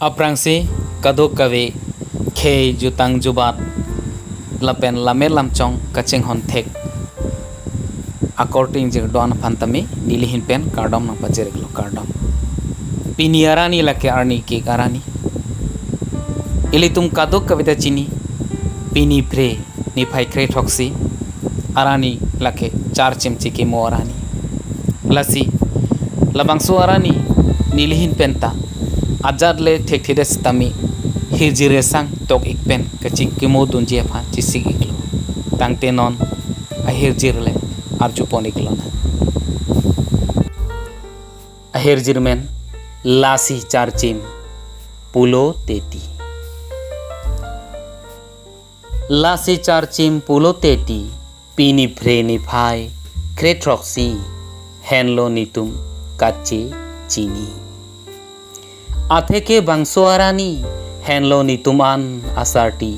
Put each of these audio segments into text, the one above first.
Aprangsi kaduk kawe khe jutang jubat lapen lame lamchong kaching hon thek according jeng don phantami nilihin pen kardom nang pajerek lo kardom pini arani lake arni ke arani ilitum kaduk kavita chini pini pre ni phai kre thoksi arani lake 4 chimchi ke mo arani lasi labangsu arani nilihin penta Ajarle tek tidak tami hijire sang tok ikpen kecik kemo dunjia pha cisik iklo tangte non ahir jirle arju pon iklo na ahir jirmen lasi charchim pulo teti lasi charchim pulo teti pini freni phai kretroxi henlo nitum kache chini Atheke bangso arani henlo nituman asarti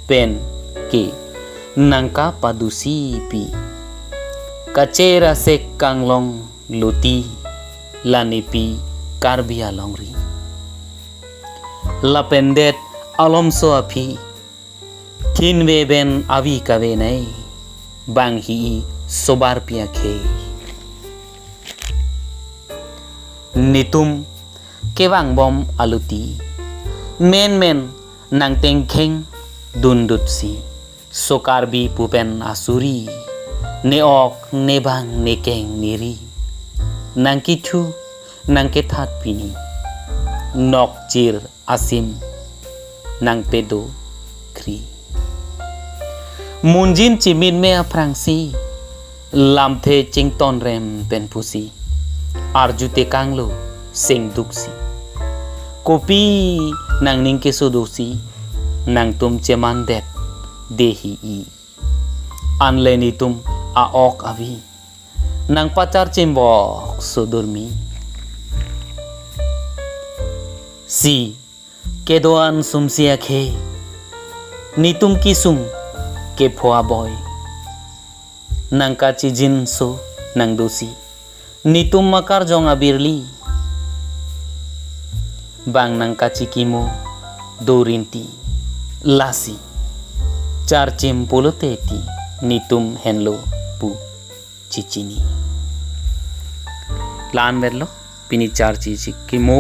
pen ke nangka padusi pi kacera sek kanglong luti lanipi karbia longri lapendet alomso api kinwe ben avi kave nai banghi sobar pia khe nitum kewang bom aluti men nang tengkheng dundutsi sokarbi pupen asuri neok nebang nekeng niri nang kithu nang kethat pini nok chir asim nang pedo kri munjin chimin me aprangsi lamthe chington rem pen pusi arjute kanglo sing duksi kopi nang ningke sudusi nang tum ceman det dehi i anleni tum aok avi nang pacar cimbok sudurmi si kedoan sumsia khe nitum kisung ke phoa boy nang kachi jinso nang dosi nitum makar jong abirli bang nang kachikimo dorinti lasi charchim poloteti nitum henlo pu chichini lan verlo pini charchi chikimo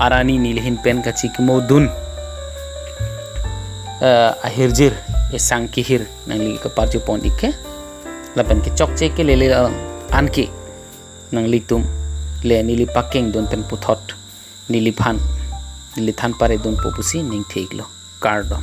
arani nilhin pen kachikimo dun ahirjir esang kihir nang li ka parju pondike lapen ke chokche ke lele anke nang litum le nili pakeng don pen puthot niliphan Nilithan pare don popusi ning theglo kardom